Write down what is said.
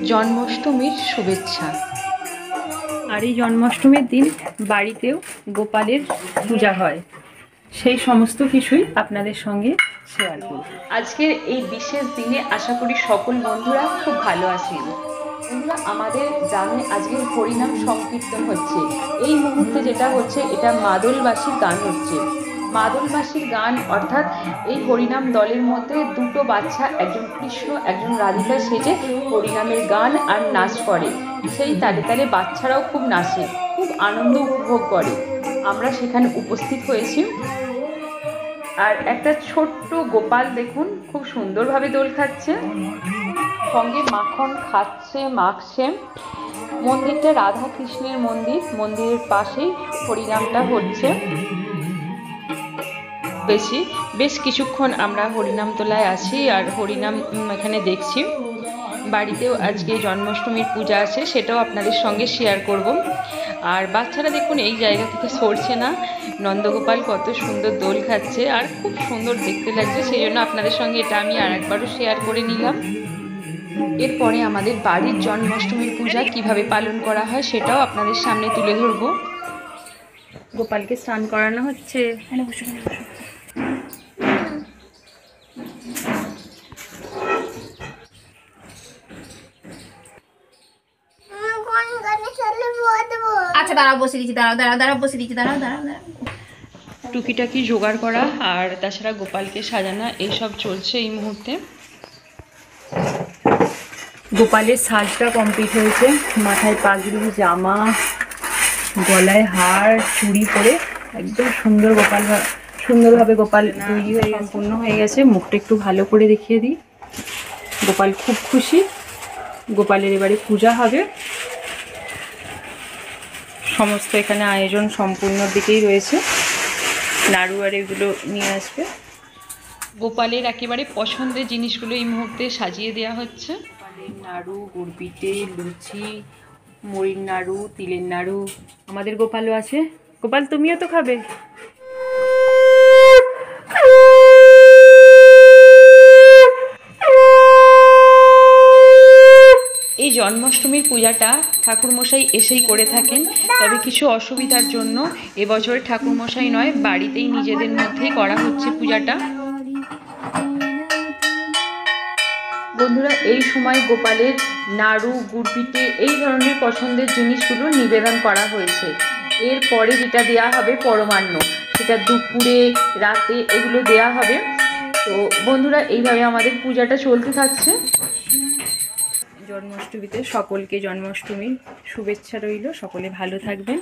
জন্মাষ্টমীর শুভেচ্ছা। আর এই জন্মাষ্টমীর দিন বাড়িতেও গোপালের পূজা হয়, সেই সমস্ত কিছুই আপনাদের সঙ্গে শেয়ার করব। আজকের এই বিশেষ দিনে আশা করি সকল বন্ধুরা খুব ভালো আছেন। বন্ধুরা, আমাদের গ্রামে আজকে হরিনাম সংকীর্তন হচ্ছে। এই মুহূর্তে যেটা হচ্ছে, এটা মাদলবাসীর গান হচ্ছে। মাদলবাসীর গান অর্থাৎ এই হরিনাম দলের মধ্যে দুটো বাচ্চা, একজন কৃষ্ণ একজন রাধিকা সেজে হরিনামের গান আর নাচ করে। সেই তালে তালে বাচ্চারাও খুব নাচে, খুব আনন্দ উপভোগ করে। আমরা সেখানে উপস্থিত হয়েছি। আর একটা ছোট্ট গোপাল দেখুন, খুব সুন্দরভাবে দোল খাচ্ছে, সঙ্গে মাখন খাচ্ছে, মাখছে। মন্দিরটা রাধা কৃষ্ণের মন্দির, মন্দিরের পাশেই হরিনামটা হচ্ছে। বেশ কিছুক্ষণ আমরা হরিনাম তোলায় আছি আর হরিনাম এখানে দেখছি। বাড়িতেও আজকে জন্মাষ্টমীর পূজা আছে, সেটাও আপনাদের সঙ্গে শেয়ার করব। আর বাচ্চারা দেখুন এই জায়গা থেকে সরছে না। নন্দগোপাল কত সুন্দর দোল খাচ্ছে আর খুব সুন্দর দেখতে লাগছে, সেই জন্য আপনাদের সঙ্গে এটা আমি আর একবারও শেয়ার করে নিলাম। এরপরে আমাদের বাড়ির জন্মাষ্টমীর পূজা কিভাবে পালন করা হয় সেটাও আপনাদের সামনে তুলে ধরবো। গোপালকে স্নান করানো হচ্ছে। আচ্ছা দাঁড়াও, বসে দিচ্ছি, দাঁড়াও বসে দিচ্ছি, দাঁড়াও। টুকিটাকি জোগাড় করা আর তাছাড়া গোপালকে সাজানো এইসব চলছে এই মুহূর্তে। গোপালের সাজটা কমপ্লিট হয়েছে, মাথায় পাগড়ি, জামা, গলায় হার, চুড়ি পরে একদম সুন্দরভাবে গোপাল তৈরি হয়ে সম্পূর্ণ হয়ে গেছে। মুখটা একটু ভালো করে দেখিয়ে দিই। গোপাল খুব খুশি, গোপালের এবারে পূজা হবে। সমস্ত এখানে আয়োজন সম্পূর্ণ দিকেই রয়েছে, নাড়ু আর এগুলো নিয়ে আসবে। গোপালের একেবারে পছন্দের জিনিসগুলো এই মুহূর্তে সাজিয়ে দেওয়া হচ্ছে। গোপালের নাড়ু, গুড় পিঠে, লুচি, মুড়ির নাড়ু, তিলের নাড়ু। আমাদের গোপালও আছে। গোপাল, তুমিও তো খাবে। এই জন্মাষ্টমীর পূজাটা ঠাকুরমশাই এসেই করে থাকেন, তবে কিছু অসুবিধার জন্য এবছরে ঠাকুরমশাই নয়, বাড়িতেই নিজেদের মধ্যেই করা হচ্ছে পূজাটা। বন্ধুরা, এই সময় গোপালের নাড়ু, গুড় পিঠে এই ধরনের পছন্দের জিনিসগুলো নিবেদন করা হয়েছে। এরপরে যেটা দেয়া হবে পরমান্ন, সেটা দুপুরে রাতে এগুলো দেয়া হবে। তো বন্ধুরা, এইভাবে আমাদের পূজাটা চলতে থাকছে। জন্মাষ্টমীতে সকলকে জন্মাষ্টমীর শুভেচ্ছা রইল। সকলে ভালো থাকবেন।